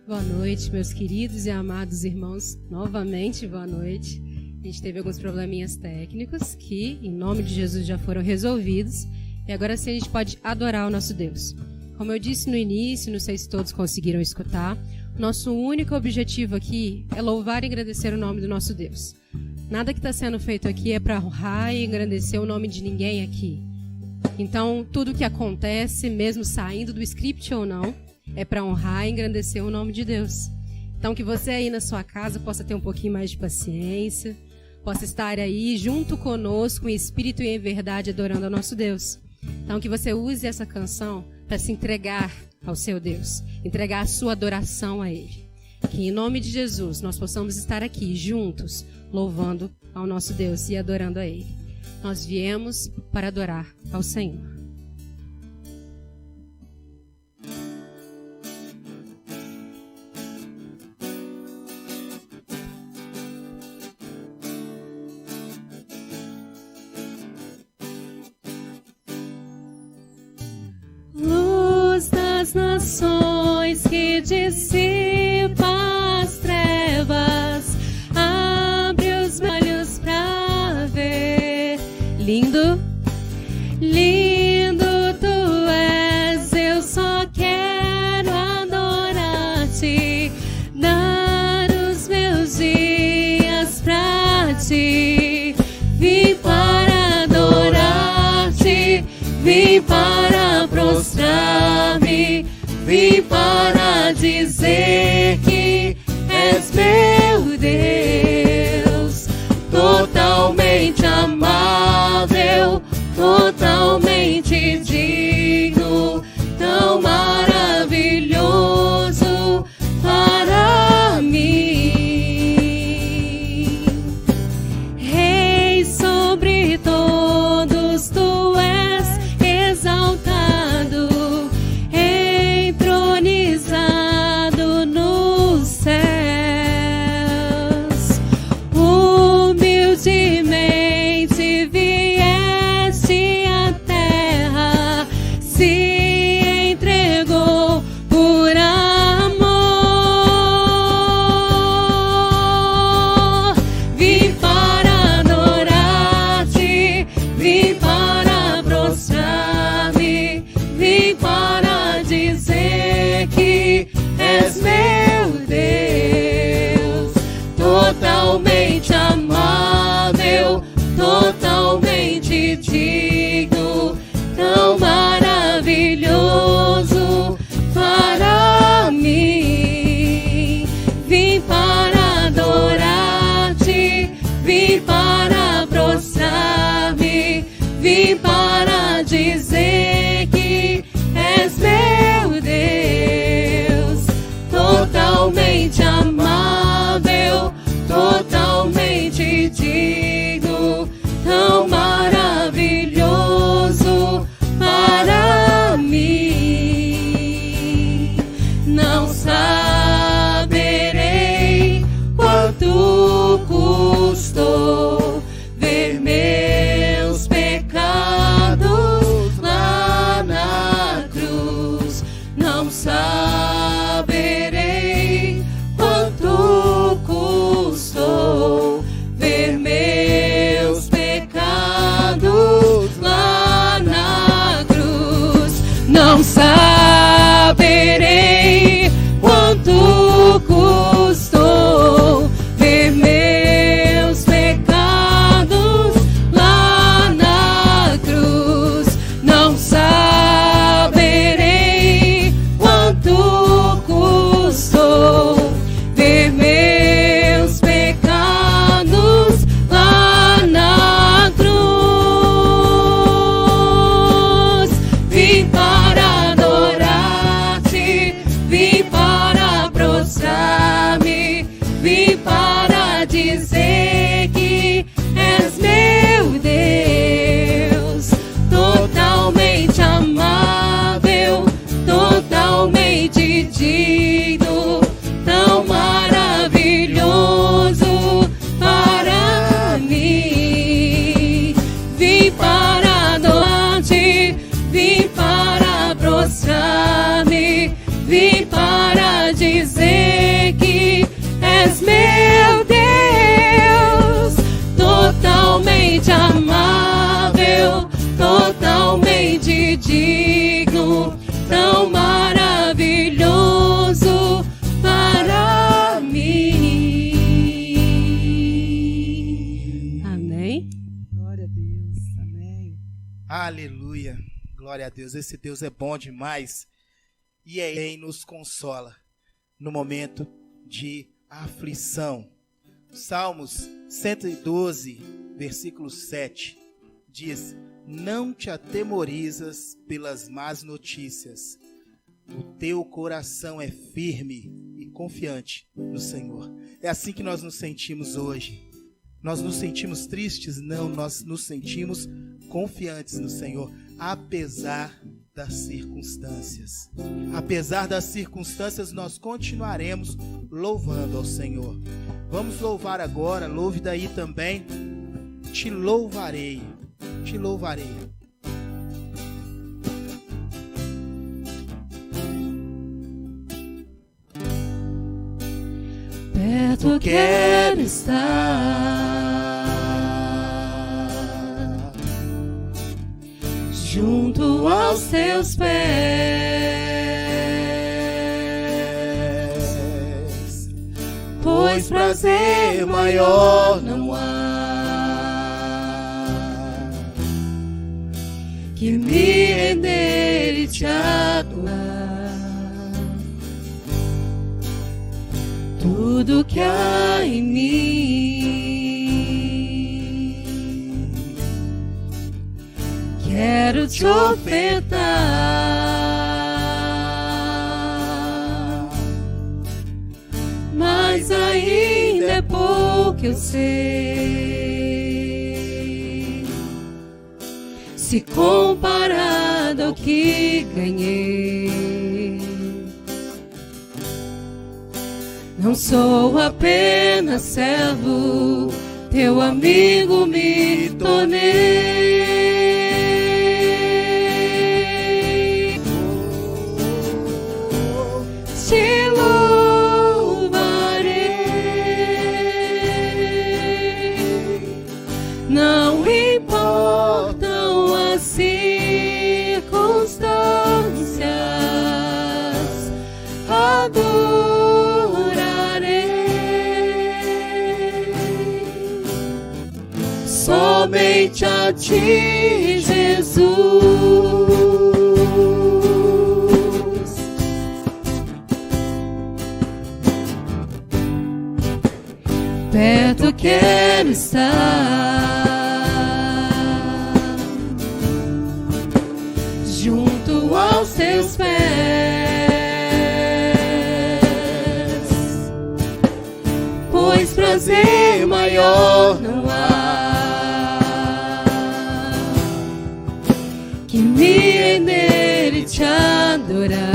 Boa noite, meus queridos e amados irmãos. Novamente, boa noite. A gente teve alguns probleminhas técnicos que, em nome de Jesus, já foram resolvidos. E agora sim a gente pode adorar o nosso Deus. Como eu disse no início, não sei se todos conseguiram escutar, nosso único objetivo aqui é louvar e agradecer o nome do nosso Deus. Nada que está sendo feito aqui é para honrar e engrandecer o nome de ninguém aqui. Então, tudo que acontece, mesmo saindo do script ou não, é para honrar e engrandecer o nome de Deus. Então, que você aí na sua casa possa ter um pouquinho mais de paciência, possa estar aí junto conosco em espírito e em verdade adorando ao nosso Deus. Então, que você use essa canção para se entregar ao seu Deus, entregar a sua adoração a Ele. Que em nome de Jesus nós possamos estar aqui juntos, louvando ao nosso Deus e adorando a Ele. Nós viemos para adorar ao Senhor. Luz das nações que dissipa as trevas, abre os olhos pra ver. Lindo, lindo tu és, eu só quero adorar-te, dar os meus dias pra ti. Vim para adorar-te, vim para prostrar-me, vim para dizer que és meu Deus, totalmente amável, totalmente digno, tão maravilhoso para mim. Rei sobre todos, tu és exaltado, entronizado nos céus. Humildemente vieste à terra, se entregou por amor. Vim para adorar-te, vim para prostrar-me, vim para dizer que és meu Deus, totalmente amável, totalmente digno, tão maravilhoso para mim. Vim para adorar-te, vim para prostrar-me, vim para dizer que és meu Deus, totalmente amável, totalmente digno, tão maravilhoso para mim. Não saberei quanto custou ver meus pecados lá na cruz. Não saberei quanto custou ver meus pecados lá na cruz. Não saberei quanto custou ver meus pecados lá na cruz. Não saberei quanto custou ver meus pecados lá na cruz. Vim para adorar-te, vim para prostrar-me, vim para dizer que és meu Deus, totalmente amável, totalmente digno, tão maravilhoso para mim. Vim para adorar-te, vim para prostrar-me, vim para dizer realmente digno, tão maravilhoso para mim. Amém. Glória a Deus. Amém. Aleluia. Glória a Deus. Esse Deus é bom demais. E é Ele nos consola no momento de aflição. Salmos 112, versículo 7, diz: não te atemorizas pelas más notícias. O teu coração é firme e confiante no Senhor. É assim que nós nos sentimos hoje. Nós nos sentimos tristes? Não, nós nos sentimos confiantes no Senhor, apesar das circunstâncias. Apesar das circunstâncias, nós continuaremos louvando ao Senhor. Vamos louvar agora, louve daí também. Te louvarei, te louvarei. Perto quero estar, junto aos teus pés, pois prazer maior não há que me render e te adorar. Tudo que há em mim quero te ofertar, mas ainda é pouco eu sei, se comparado ao que ganhei. Não sou apenas servo, teu amigo me tornei. Te louvarei, não importam as circunstâncias, somente a ti, Jesus. Perto quero estar, junto aos teus pés, pois prazer maior não há que me render e te adorar.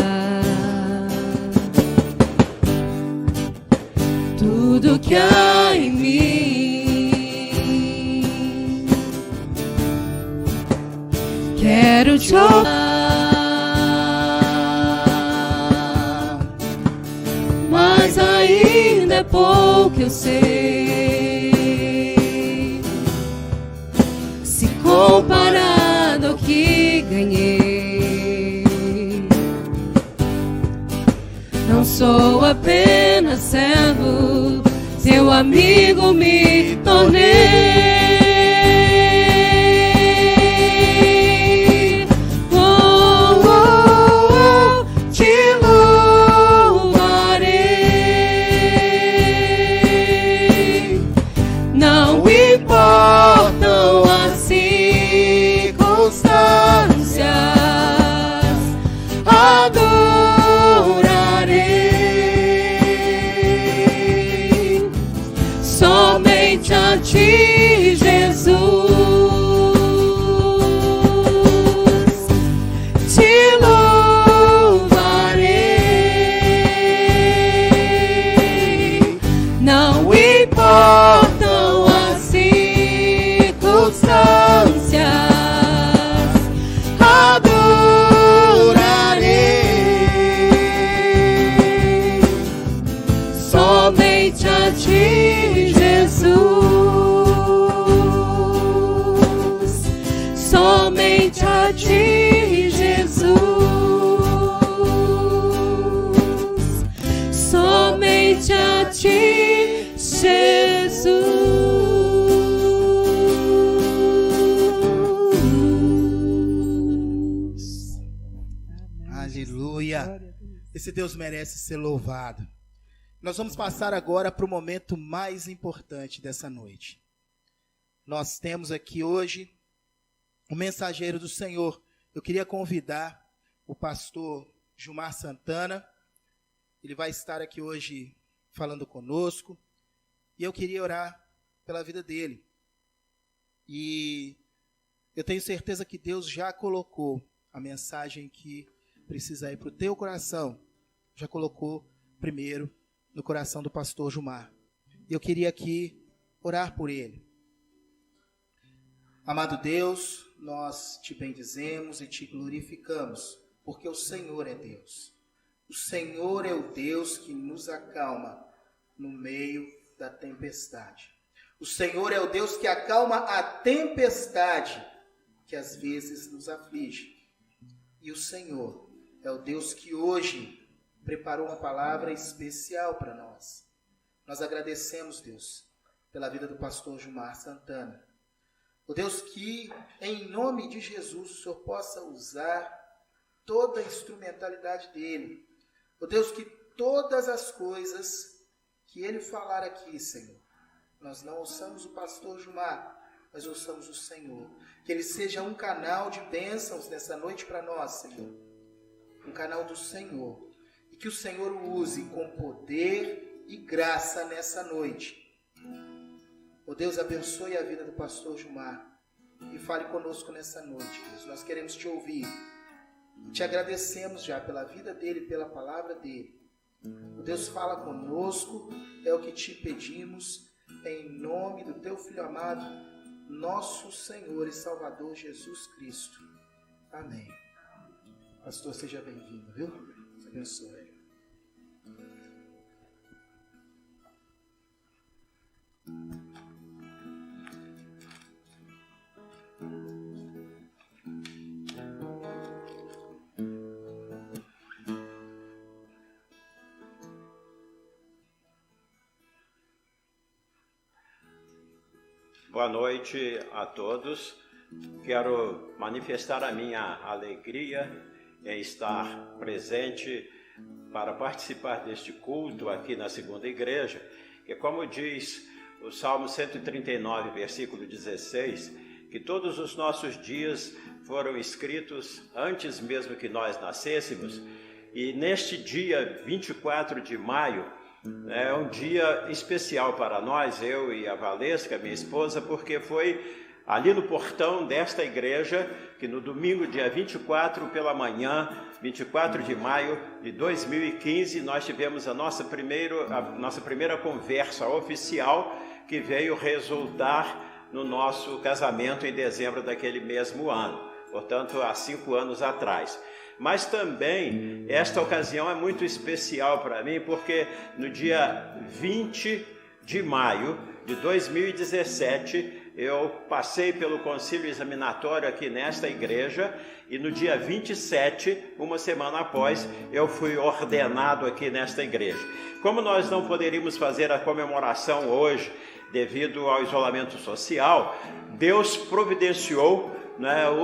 Tudo que há em mim quero te orar, mas ainda é pouco eu sei, se comparado ao que ganhei. Não sou apenas servo, teu amigo me tornei. Te louvarei, não importam as circunstâncias, adorarei somente a ti, Jesus. Aleluia. Glória a Deus. Esse Deus merece ser louvado. Nós vamos passar agora para o momento mais importante dessa noite. Nós temos aqui hoje o mensageiro do Senhor. Eu queria convidar o pastor Gilmar Santana. Ele vai estar aqui hoje falando conosco. E eu queria orar pela vida dele. E eu tenho certeza que Deus já colocou a mensagem que precisa ir para o teu coração. Já colocou primeiro no coração do pastor Gilmar. E eu queria aqui orar por ele. Amado Deus, nós te bendizemos e te glorificamos, porque o Senhor é Deus. O Senhor é o Deus que nos acalma no meio da tempestade. O Senhor é o Deus que acalma a tempestade que às vezes nos aflige. E o Senhor é o Deus que hoje preparou uma palavra especial para nós. Nós agradecemos, Deus, pela vida do pastor Gilmar Santana. O Deus que, em nome de Jesus, o Senhor possa usar toda a instrumentalidade dele. O Deus que todas as coisas que ele falar aqui, Senhor, nós não ouçamos o pastor Gilmar, mas ouçamos o Senhor. Que ele seja um canal de bênçãos nessa noite para nós, Senhor. Um canal do Senhor. E que o Senhor o use com poder e graça nessa noite. Ó Deus, abençoe a vida do pastor Gilmar e fale conosco nessa noite, Deus. Nós queremos te ouvir. E te agradecemos já pela vida dele, pela palavra dele. Ó Deus, fala conosco, é o que te pedimos, em nome do teu Filho amado, nosso Senhor e Salvador Jesus Cristo. Amém. Pastor, seja bem-vindo, viu? Deus abençoe. Boa noite a todos. Quero manifestar a minha alegria em estar presente para participar deste culto aqui na Segunda Igreja, que, como diz o Salmo 139, versículo 16, que todos os nossos dias foram escritos antes mesmo que nós nascêssemos, e neste dia 24 de maio, é um dia especial para nós, eu e a Valesca, minha esposa, porque foi ali no portão desta igreja que no domingo, dia 24 pela manhã, 24 de maio de 2015, nós tivemos a nossa primeira conversa oficial, que veio resultar no nosso casamento em dezembro daquele mesmo ano, portanto há 5 anos atrás. Mas também esta ocasião é muito especial para mim, porque no dia 20 de maio de 2017, eu passei pelo concílio examinatório aqui nesta igreja, e no dia 27, uma semana após, eu fui ordenado aqui nesta igreja. Como nós não poderíamos fazer a comemoração hoje, devido ao isolamento social, Deus providenciou,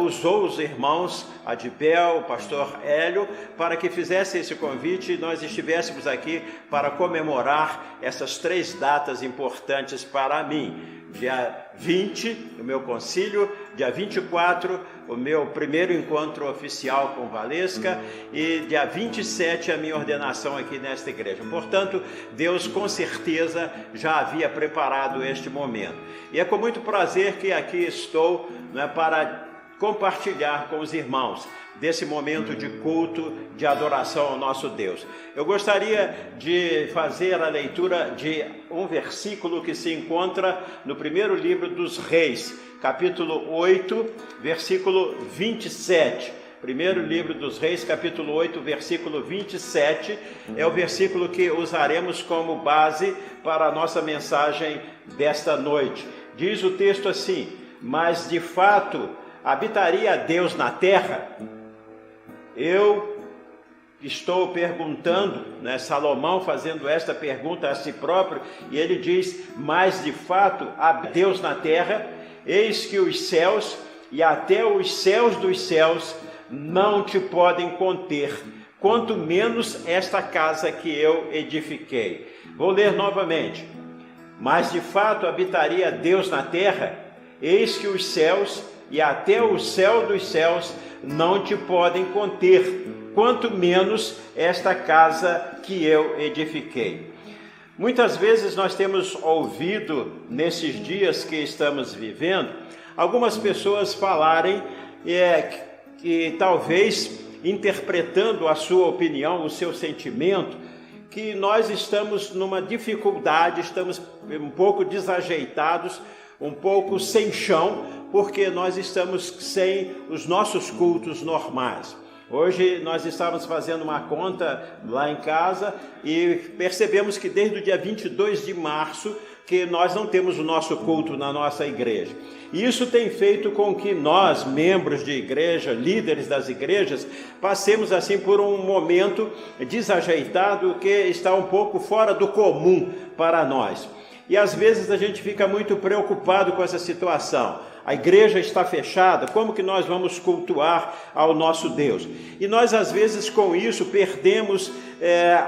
usou os irmãos Adibel, o pastor Hélio, para que fizesse esse convite e nós estivéssemos aqui para comemorar essas 3 datas importantes para mim. Dia 20, o meu concílio, dia 24, o meu primeiro encontro oficial com Valesca, e dia 27, a minha ordenação aqui nesta igreja. Portanto, Deus com certeza já havia preparado este momento. E é com muito prazer que aqui estou para compartilhar com os irmãos desse momento de culto, de adoração ao nosso Deus. Eu gostaria de fazer a leitura de um versículo que se encontra no primeiro livro dos Reis, capítulo 8, versículo 27. Primeiro livro dos Reis, capítulo 8, versículo 27, é o versículo que usaremos como base para a nossa mensagem desta noite. Diz o texto assim: mas de fato habitaria Deus na terra? Eu estou perguntando, Salomão fazendo esta pergunta a si próprio, e ele diz: mas de fato há Deus na terra? Eis que os céus e até os céus dos céus não te podem conter, quanto menos esta casa que eu edifiquei. Vou ler novamente. Mas de fato habitaria Deus na terra? Eis que os céus e até o céu dos céus não te podem conter, quanto menos esta casa que eu edifiquei. Muitas vezes nós temos ouvido, nesses dias que estamos vivendo, algumas pessoas falarem que talvez interpretando a sua opinião, o seu sentimento, que nós estamos numa dificuldade, estamos um pouco desajeitados, um pouco sem chão, porque nós estamos sem os nossos cultos normais. Hoje nós estávamos fazendo uma conta lá em casa e percebemos que desde o dia 22 de março que nós não temos o nosso culto na nossa igreja. E isso tem feito com que nós, membros de igreja, líderes das igrejas, passemos assim por um momento desajeitado que está um pouco fora do comum para nós. E às vezes a gente fica muito preocupado com essa situação. A igreja está fechada, como que nós vamos cultuar ao nosso Deus? E nós às vezes com isso perdemos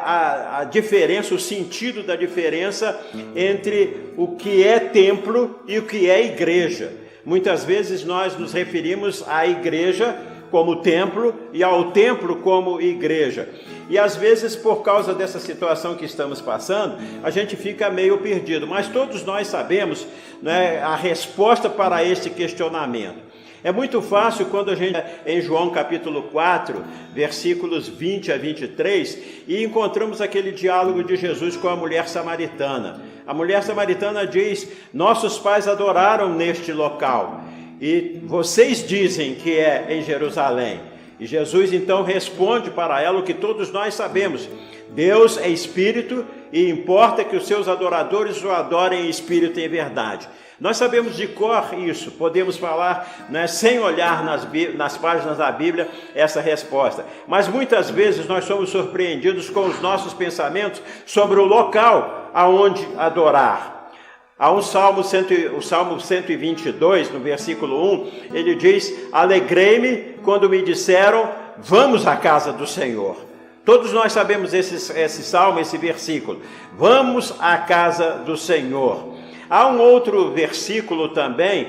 a diferença, o sentido da diferença entre o que é templo e o que é igreja. Muitas vezes nós nos referimos à igreja como templo e ao templo como igreja. E às vezes, por causa dessa situação que estamos passando, a gente fica meio perdido. Mas todos nós sabemos, né, a resposta para este questionamento. É muito fácil quando a gente, em João capítulo 4, versículos 20 a 23, e encontramos aquele diálogo de Jesus com a mulher samaritana. A mulher samaritana diz: nossos pais adoraram neste local, e vocês dizem que é em Jerusalém. E Jesus então responde para ela o que todos nós sabemos: Deus é espírito e importa que os seus adoradores o adorem em espírito e em verdade. Nós sabemos de cor isso, podemos falar, né, sem olhar nas páginas da Bíblia essa resposta. Mas muitas vezes nós somos surpreendidos com os nossos pensamentos sobre o local aonde adorar. Há o Salmo 122, no versículo 1, ele diz: alegrei-me quando me disseram, vamos à casa do Senhor. Todos nós sabemos esse salmo, esse versículo. Vamos à casa do Senhor. Há um outro versículo também,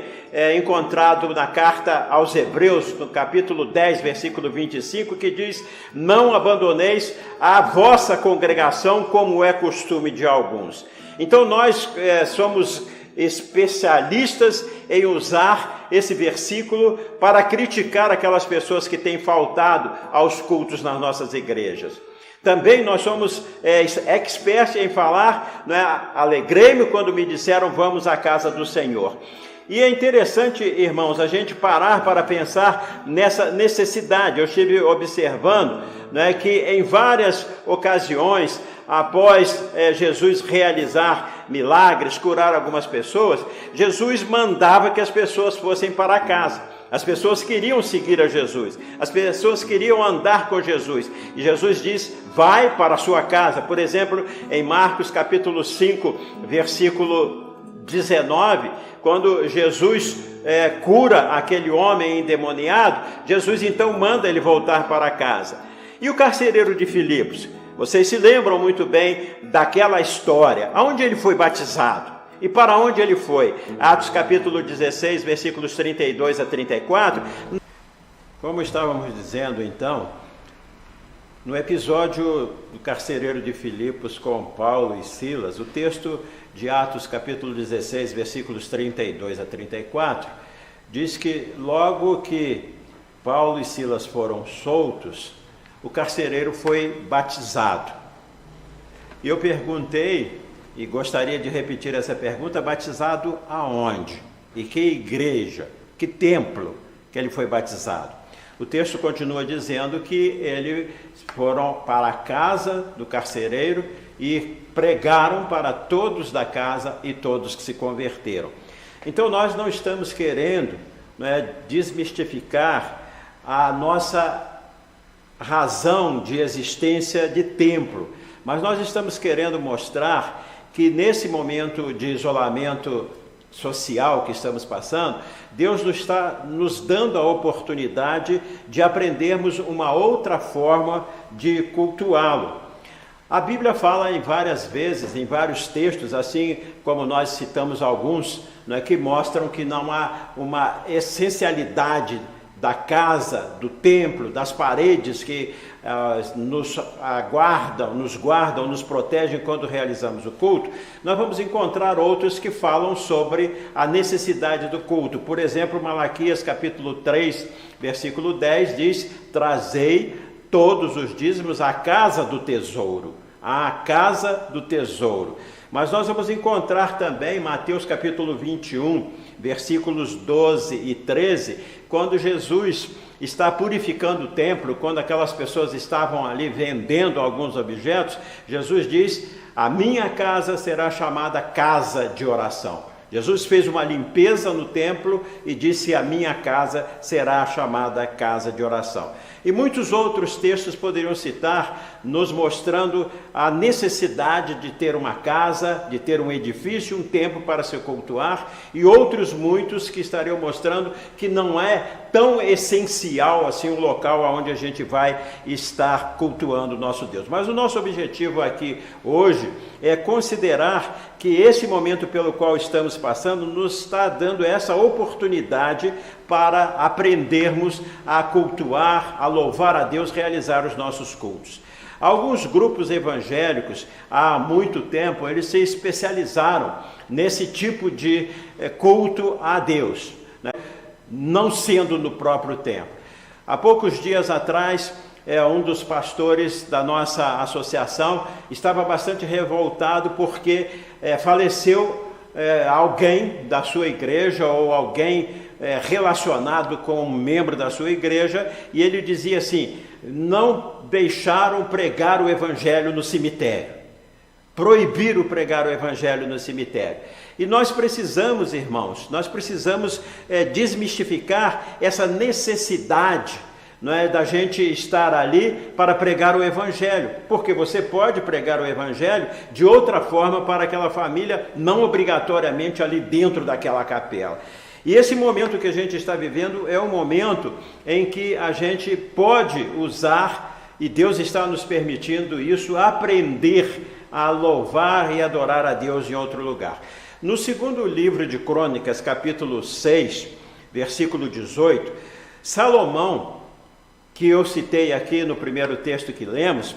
encontrado na carta aos Hebreus, no capítulo 10, versículo 25, que diz: não abandoneis a vossa congregação, como é costume de alguns. Então nós somos especialistas em usar esse versículo para criticar aquelas pessoas que têm faltado aos cultos nas nossas igrejas. Também nós somos experts em falar, né, alegrei-me quando me disseram vamos à casa do Senhor. E é interessante, irmãos, a gente parar para pensar nessa necessidade. Eu estive observando, né, que em várias ocasiões, após Jesus realizar milagres, curar algumas pessoas, Jesus mandava que as pessoas fossem para casa. As pessoas queriam seguir a Jesus, as pessoas queriam andar com Jesus. E Jesus diz, vai para a sua casa. Por exemplo, em Marcos capítulo 5, versículo 19, quando Jesus cura aquele homem endemoniado, Jesus então manda ele voltar para casa. E o carcereiro de Filipos? Vocês se lembram muito bem daquela história, onde ele foi batizado e para onde ele foi. Atos capítulo 16, versículos 32 a 34. Como estávamos dizendo então, no episódio do carcereiro de Filipos com Paulo e Silas, o texto de Atos capítulo 16, versículos 32 a 34, diz que logo que Paulo e Silas foram soltos, o carcereiro foi batizado. E eu perguntei, e gostaria de repetir essa pergunta: batizado aonde? E que igreja? Que templo que ele foi batizado? O texto continua dizendo que eles foram para a casa do carcereiro e pregaram para todos da casa e todos que se converteram. Então nós não estamos querendo, né, desmistificar a nossa razão de existência de templo, mas nós estamos querendo mostrar que nesse momento de isolamento social que estamos passando, Deus está nos dando a oportunidade de aprendermos uma outra forma de cultuá-lo. A Bíblia fala em várias vezes, em vários textos, assim como nós citamos alguns, né, que mostram que não há uma essencialidade da casa, do templo, das paredes que nos guardam, nos protegem quando realizamos o culto. Nós vamos encontrar outros que falam sobre a necessidade do culto. Por exemplo, Malaquias capítulo 3, versículo 10 diz: trazei todos os dízimos à casa do tesouro, à casa do tesouro. Mas nós vamos encontrar também Mateus capítulo 21, versículos 12 e 13, quando Jesus está purificando o templo, quando aquelas pessoas estavam ali vendendo alguns objetos, Jesus diz: a minha casa será chamada casa de oração. Jesus fez uma limpeza no templo e disse: a minha casa será chamada casa de oração. E muitos outros textos poderiam citar, nos mostrando a necessidade de ter uma casa, de ter um edifício, um templo para se cultuar, e outros muitos que estariam mostrando que não é tão essencial assim o local onde a gente vai estar cultuando o nosso Deus. Mas o nosso objetivo aqui hoje é considerar que esse momento pelo qual estamos passando nos está dando essa oportunidade para aprendermos a cultuar, a louvar a Deus, realizar os nossos cultos. Alguns grupos evangélicos, há muito tempo, eles se especializaram nesse tipo de culto a Deus, né? Não sendo no próprio templo. Há poucos dias atrás, um dos pastores da nossa associação estava bastante revoltado porque faleceu alguém da sua igreja ou alguém relacionado com um membro da sua igreja, e ele dizia assim: não deixaram pregar o evangelho no cemitério, proibiram pregar o evangelho no cemitério. E nós precisamos, irmãos, desmistificar essa necessidade, não é, da gente estar ali para pregar o evangelho, porque você pode pregar o evangelho de outra forma para aquela família, não obrigatoriamente ali dentro daquela capela. E esse momento que a gente está vivendo é um momento em que a gente pode usar, e Deus está nos permitindo isso, aprender a louvar e adorar a Deus em outro lugar. No segundo livro de Crônicas, capítulo 6, versículo 18, Salomão, que eu citei aqui no primeiro texto que lemos,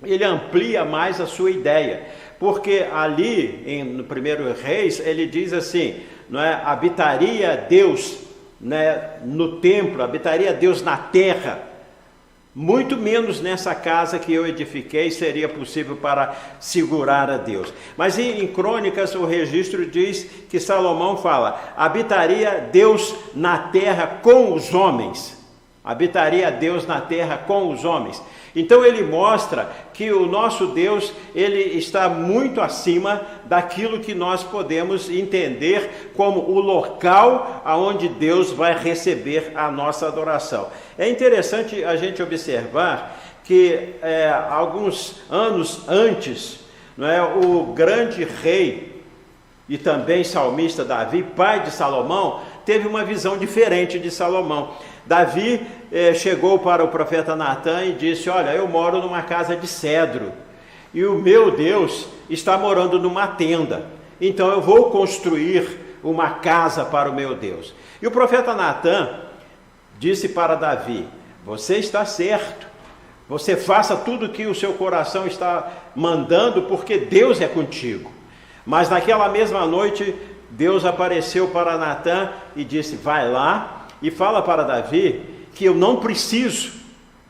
ele amplia mais a sua ideia, porque ali no primeiro Reis ele diz assim, não é, habitaria Deus, né, no templo, habitaria Deus na terra, muito menos nessa casa que eu edifiquei seria possível para segurar a Deus. Mas em Crônicas o registro diz que Salomão fala: habitaria Deus na terra com os homens. Habitaria Deus na terra com os homens. Então ele mostra que o nosso Deus, ele está muito acima daquilo que nós podemos entender como o local aonde Deus vai receber a nossa adoração. É interessante a gente observar que alguns anos antes, não é, o grande rei e também salmista Davi, pai de Salomão, teve uma visão diferente de Salomão. Davi chegou para o profeta Natã e disse: olha, eu moro numa casa de cedro e o meu Deus está morando numa tenda, então eu vou construir uma casa para o meu Deus. E o profeta Natã disse para Davi: você está certo, você faça tudo o que o seu coração está mandando, porque Deus é contigo. Mas naquela mesma noite Deus apareceu para Natã e disse: vai lá e fala para Davi que eu não preciso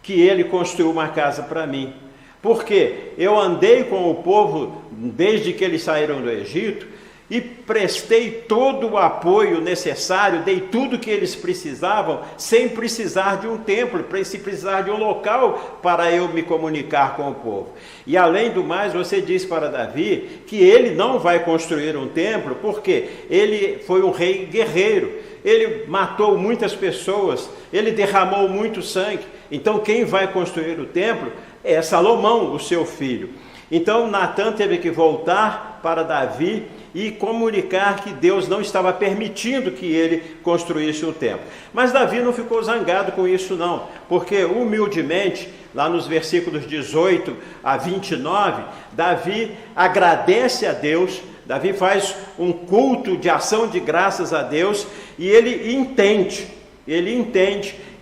que ele construa uma casa para mim, porque eu andei com o povo desde que eles saíram do Egito e prestei todo o apoio necessário, dei tudo que eles precisavam, sem precisar de um templo, sem precisar de um local para eu me comunicar com o povo. E além do mais, você diz para Davi que ele não vai construir um templo, porque ele foi um rei guerreiro, ele matou muitas pessoas, ele derramou muito sangue, então quem vai construir o templo é Salomão, o seu filho. Então Natã teve que voltar para Davi e comunicar que Deus não estava permitindo que ele construísse o templo. Mas Davi não ficou zangado com isso não, porque humildemente, lá nos versículos 18 a 29, Davi agradece a Deus, Davi faz um culto de ação de graças a Deus, e ele entende,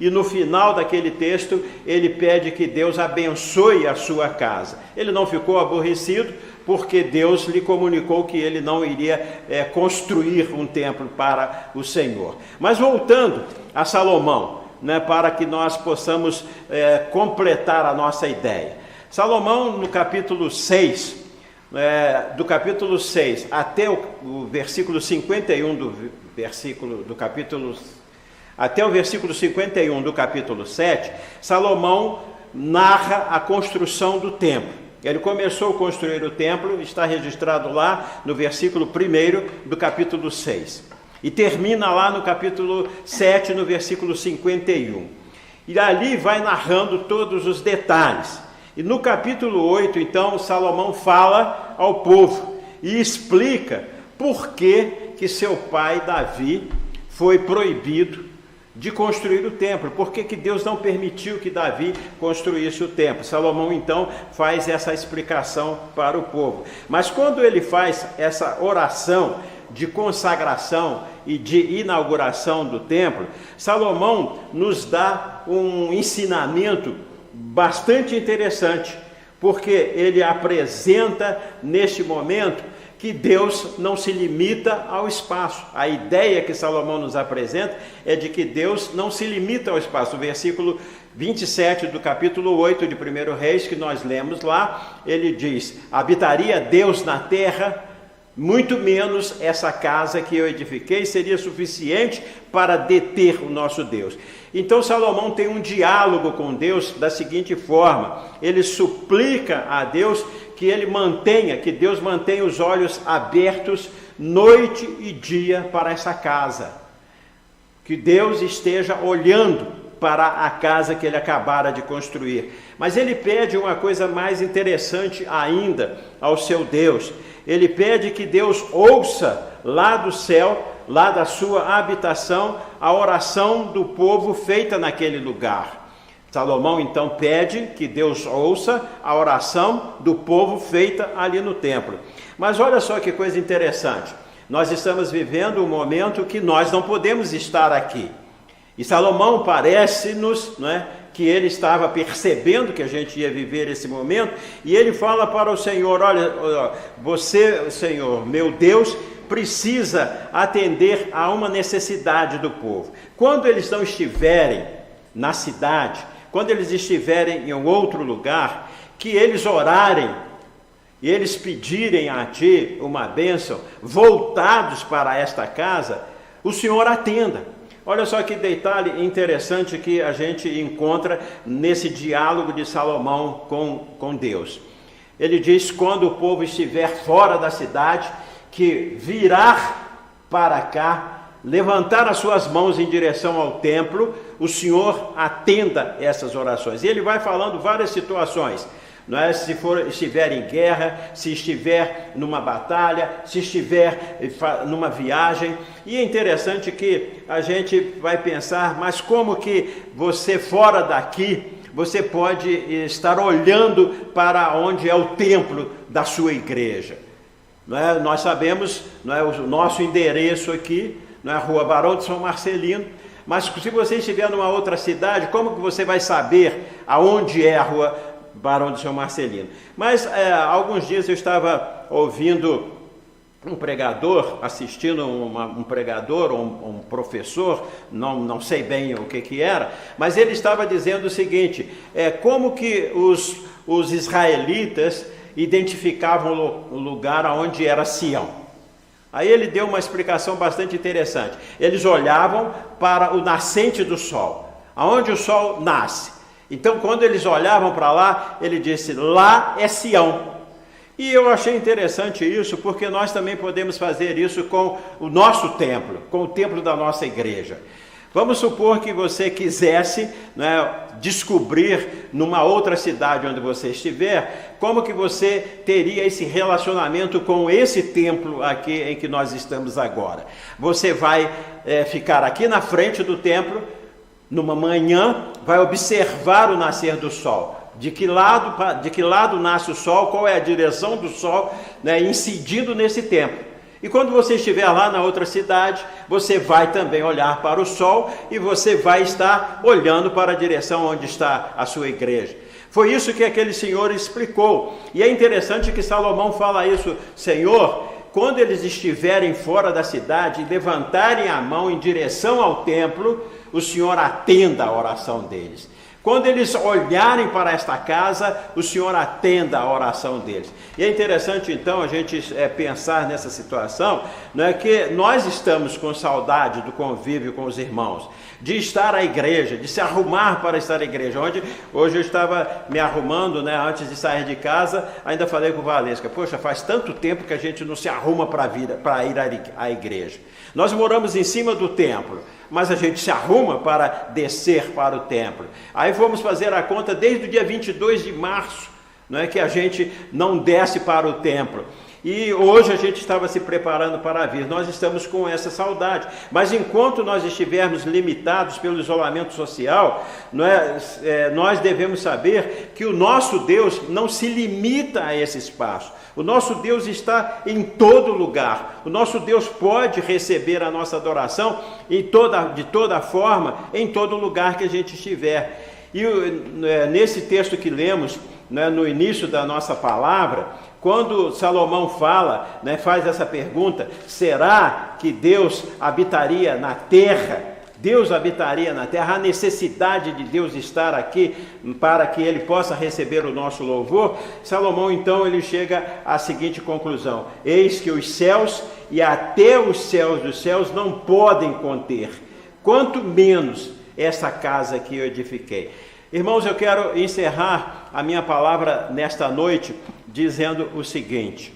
e no final daquele texto, ele pede que Deus abençoe a sua casa. Ele não ficou aborrecido, porque Deus lhe comunicou que ele não iria construir um templo para o Senhor. Mas voltando a Salomão, para que nós possamos completar a nossa ideia. Salomão, no capítulo 6, do capítulo 6 até o versículo 51 até o versículo 51 do capítulo 7, Salomão narra a construção do templo. Ele começou a construir o templo, está registrado lá no versículo 1 do capítulo 6. E termina lá no capítulo 7, no versículo 51. E ali vai narrando todos os detalhes. E no capítulo 8, então, Salomão fala ao povo e explica por que seu pai Davi foi proibido de construir o templo, por que Deus não permitiu que Davi construísse o templo. Salomão então faz essa explicação para o povo. Mas quando ele faz essa oração de consagração e de inauguração do templo, Salomão nos dá um ensinamento bastante interessante, porque ele apresenta neste momento que Deus não se limita ao espaço. A ideia que Salomão nos apresenta é de que Deus não se limita ao espaço. O versículo 27 do capítulo 8 de 1 Reis, que nós lemos lá, ele diz: habitaria Deus na terra? Muito menos essa casa que eu edifiquei seria suficiente para deter o nosso Deus. Então Salomão tem um diálogo com Deus da seguinte forma: ele suplica a Deus que Deus mantenha os olhos abertos noite e dia para essa casa, que Deus esteja olhando para a casa que ele acabara de construir. Mas ele pede uma coisa mais interessante ainda ao seu Deus. Ele pede que Deus ouça lá do céu, lá da sua habitação, a oração do povo feita naquele lugar. Salomão então pede que Deus ouça a oração do povo feita ali no templo. Mas olha só que coisa interessante. Nós estamos vivendo um momento que nós não podemos estar aqui. E Salomão parece-nos, que ele estava percebendo que a gente ia viver esse momento, e ele fala para o Senhor: olha, você, Senhor, meu Deus, precisa atender a uma necessidade do povo. Quando eles não estiverem na cidade, quando eles estiverem em outro lugar, que eles orarem e eles pedirem a Ti uma bênção, voltados para esta casa, o Senhor atenda. Olha só que detalhe interessante que a gente encontra nesse diálogo de Salomão com Deus. Ele diz: quando o povo estiver fora da cidade, que virar para cá, levantar as suas mãos em direção ao templo, o Senhor atenda essas orações. E ele vai falando várias situações, se estiver em guerra, se estiver numa batalha, se estiver numa viagem. E é interessante que a gente vai pensar: mas como que você fora daqui, você pode estar olhando para onde é o templo da sua igreja? Nós sabemos, o nosso endereço aqui, na Rua Barão de São Marcelino, mas se você estiver numa outra cidade, como que você vai saber aonde é a Rua Barão de São Marcelino? Mas alguns dias eu estava ouvindo um pregador, assistindo um pregador, um professor, não sei bem o que era, mas ele estava dizendo o seguinte: como que os israelitas identificavam o lugar onde era Sião. Aí ele deu uma explicação bastante interessante. Eles olhavam para o nascente do sol, aonde o sol nasce. Então, quando eles olhavam para lá, ele disse: lá é Sião. E eu achei interessante isso, porque nós também podemos fazer isso com o nosso templo, com o templo da nossa igreja. Vamos supor que você quisesse, né, descobrir numa outra cidade onde você estiver, como que você teria esse relacionamento com esse templo aqui em que nós estamos agora. Você vai ficar aqui na frente do templo, numa manhã, vai observar o nascer do sol. De que lado nasce o sol, qual é a direção do sol, né, incidindo nesse templo. E quando você estiver lá na outra cidade, você vai também olhar para o sol e você vai estar olhando para a direção onde está a sua igreja. Foi isso que aquele senhor explicou. E é interessante que Salomão fala isso: Senhor, quando eles estiverem fora da cidade e levantarem a mão em direção ao templo, o Senhor atenda a oração deles. Quando eles olharem para esta casa, o Senhor atenda a oração deles. E é interessante então a gente pensar nessa situação, não é, que nós estamos com saudade do convívio com os irmãos, de estar à igreja, de se arrumar para estar à igreja. Hoje eu estava me arrumando, né, antes de sair de casa, ainda falei com o Valesca: poxa, faz tanto tempo que a gente não se arruma para ir à igreja. Nós moramos em cima do templo, mas a gente se arruma para descer para o templo. Aí fomos fazer a conta desde o dia 22 de março, não é, que a gente não desce para o templo. E hoje a gente estava se preparando para vir. Nós estamos com essa saudade. Mas enquanto nós estivermos limitados pelo isolamento social, nós devemos saber que o nosso Deus não se limita a esse espaço. O nosso Deus está em todo lugar. O nosso Deus pode receber a nossa adoração de toda forma, em todo lugar que a gente estiver. E nesse texto que lemos, né, no início da nossa palavra, quando Salomão fala, né, faz essa pergunta: será que Deus habitaria na terra? Deus habitaria na terra, a necessidade de Deus estar aqui para que Ele possa receber o nosso louvor. Salomão então ele chega à seguinte conclusão: eis que os céus e até os céus dos céus não podem conter, quanto menos essa casa que eu edifiquei. Irmãos, eu quero encerrar a minha palavra nesta noite dizendo o seguinte: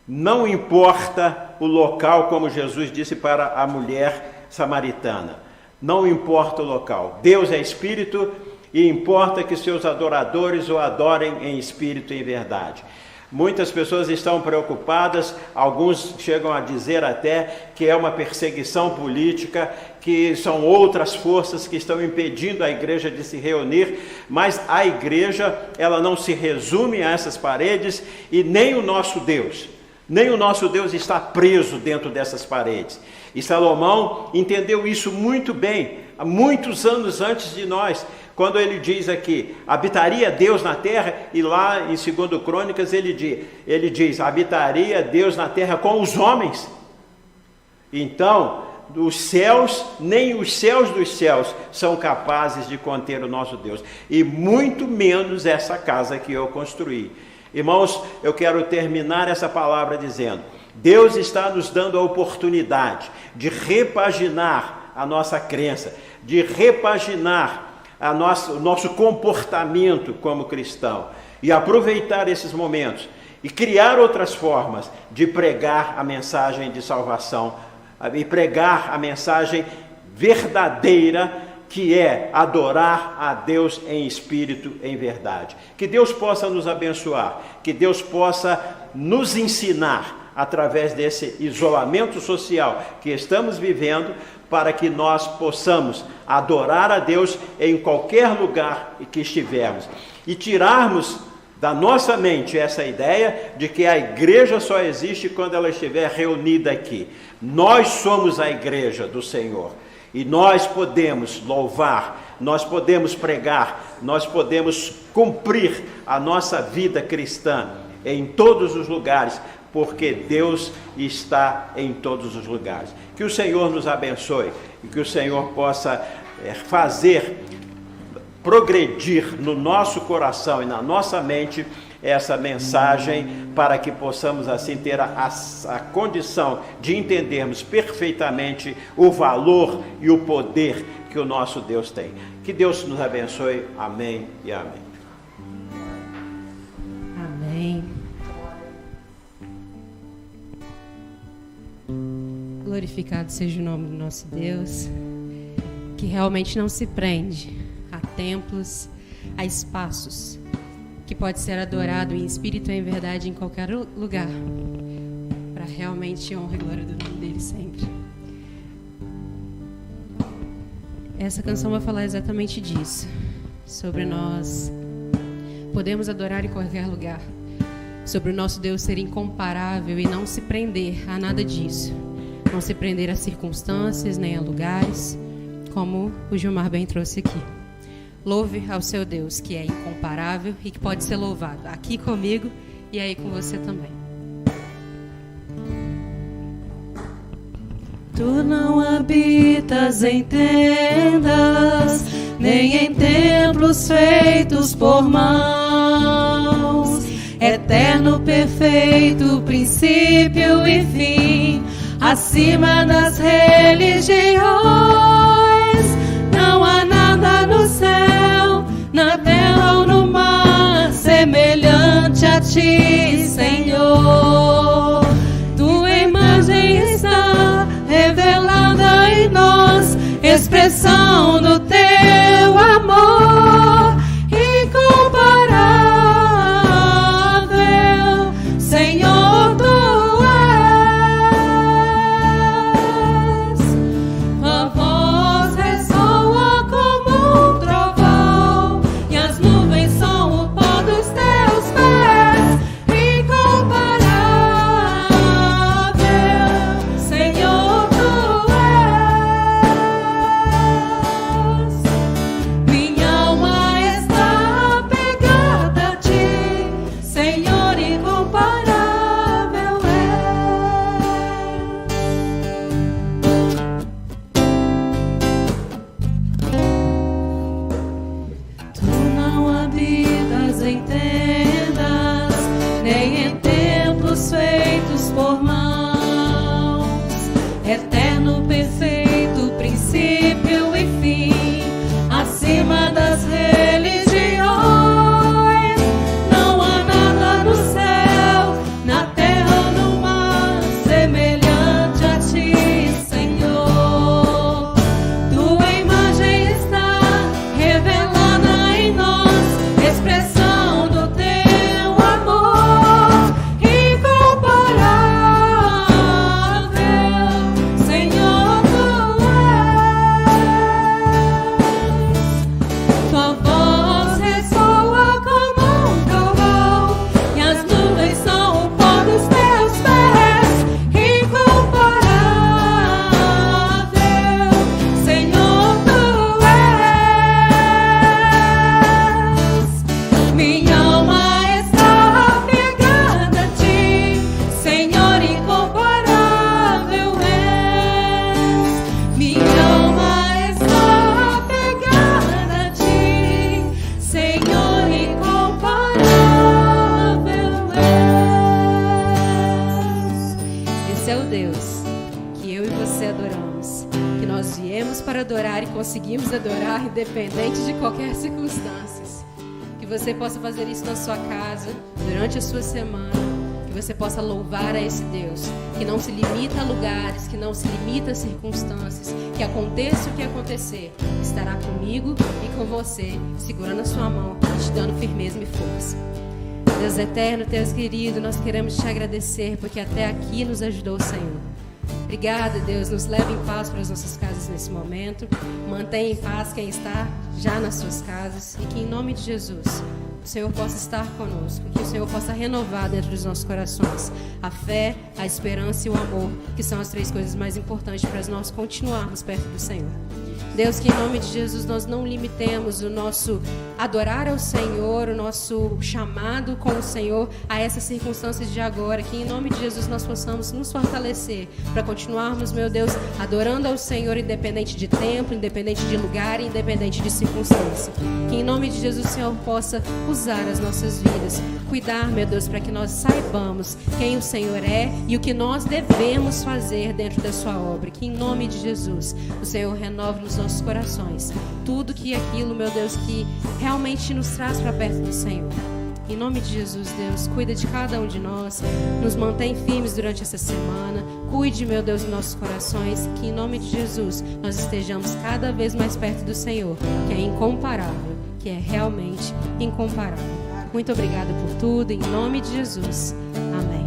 não importa o local, como Jesus disse para a mulher samaritana, não importa o local. Deus é espírito e importa que seus adoradores o adorem em espírito e em verdade. Muitas pessoas estão preocupadas, alguns chegam a dizer até que é uma perseguição política, que são outras forças que estão impedindo a igreja de se reunir, mas a igreja, ela não se resume a essas paredes, e nem o nosso Deus está preso dentro dessas paredes. E Salomão entendeu isso muito bem, há muitos anos antes de nós, quando ele diz aqui: habitaria Deus na terra, e lá em 2 Crônicas ele diz: habitaria Deus na terra com os homens. Então, os céus, nem os céus dos céus são capazes de conter o nosso Deus, e muito menos essa casa que eu construí. Irmãos, eu quero terminar essa palavra dizendo: Deus está nos dando a oportunidade de repaginar a nossa crença, de repaginar o nosso comportamento como cristão, e aproveitar esses momentos e criar outras formas de pregar a mensagem de salvação e pregar a mensagem verdadeira, que é adorar a Deus em espírito, em verdade. Que Deus possa nos abençoar, que Deus possa nos ensinar através desse isolamento social que estamos vivendo, para que nós possamos adorar a Deus em qualquer lugar que estivermos, e tirarmos da nossa mente essa ideia de que a igreja só existe quando ela estiver reunida aqui. Nós somos a igreja do Senhor, e nós podemos louvar, nós podemos pregar, nós podemos cumprir a nossa vida cristã em todos os lugares, porque Deus está em todos os lugares. Que o Senhor nos abençoe e que o Senhor possa fazer progredir no nosso coração e na nossa mente essa mensagem, para que possamos assim ter a condição de entendermos perfeitamente o valor e o poder que o nosso Deus tem. Que Deus nos abençoe. Amém e amém. Amém. Glorificado seja o nome do nosso Deus. que realmente não se prende a templos, a espaços, que pode ser adorado em espírito e em verdade em qualquer lugar, para realmente honra e glória do nome dele sempre. Essa canção vai falar exatamente disso, sobre nós podemos adorar em qualquer lugar, sobre o nosso Deus ser incomparável e não se prender a nada disso, não se prender a circunstâncias nem a lugares, como o Gilmar bem trouxe aqui. Louve ao seu Deus, que é incomparável e que pode ser louvado aqui comigo e aí com você também. Tu não habitas em tendas, nem em templos feitos por mãos. Eterno, perfeito, princípio e fim, acima das religiões. Não há nada no céu, na terra ou no mar, semelhante a ti, Senhor. Tua imagem está revelada em nós, expressão do teu amor incomparável, Senhor, tu és. A voz ressoa como um trovão e as nuvens são o pó dos teus pés, incomparável, Senhor, tu és. Minha alma está apegada a ti, Senhor, incomparável és. Tu não habitas em tendas, nem em templos feitos por mãos. Eterno, perfeito, princípio e fim, acima das religiões. Não há nada no céu, na terra ou no mar, semelhante a ti, Senhor. Tua imagem está revelada em nós, expressão do teu amor incomparável, Senhor, tu és. Tua voz ressoa como um trovão e as nuvens são o pó dos teus pés, incomparável, Senhor, tu és. Minha alma está apegada a ti, Senhor, incomparável és. Minha alma está apegada a ti, Senhor, incomparável és. Esse é o Deus que eu e você adoramos, que nós viemos para adorar e conseguimos adorar independente de qualquer circunstância. Que você possa fazer isso na sua casa, durante a sua semana, que você possa louvar a esse Deus, que não se limita a lugares, que não se limita a circunstâncias, que aconteça o que acontecer, estará comigo e com você, segurando a sua mão e te dando firmeza e força. Deus eterno, Deus querido, nós queremos te agradecer porque até aqui nos ajudou o Senhor. Obrigada, Deus, nos leve em paz para as nossas casas nesse momento. Mantenha em paz quem está já nas suas casas e que em nome de Jesus o Senhor possa estar conosco, que o Senhor possa renovar dentro dos nossos corações a fé, a esperança e o amor, que são as três coisas mais importantes para nós continuarmos perto do Senhor. Deus, que em nome de Jesus nós não limitemos o nosso adorar ao Senhor, o nosso chamado com o Senhor a essas circunstâncias de agora, que em nome de Jesus nós possamos nos fortalecer para continuarmos, meu Deus, adorando ao Senhor independente de tempo, independente de lugar, independente de circunstância. Que em nome de Jesus o Senhor possa usar as nossas vidas, cuidar, meu Deus, para que nós saibamos quem o Senhor é e o que nós devemos fazer dentro da sua obra. Que em nome de Jesus o Senhor renove nos nossos corações tudo que aquilo, meu Deus, que realmente nos traz para perto do Senhor. Em nome de Jesus, Deus, cuida de cada um de nós, nos mantém firmes durante essa semana. Cuide, meu Deus, dos nossos corações, que em nome de Jesus nós estejamos cada vez mais perto do Senhor, que é incomparável, que é realmente incomparável. Muito obrigada por tudo, em nome de Jesus. Amém.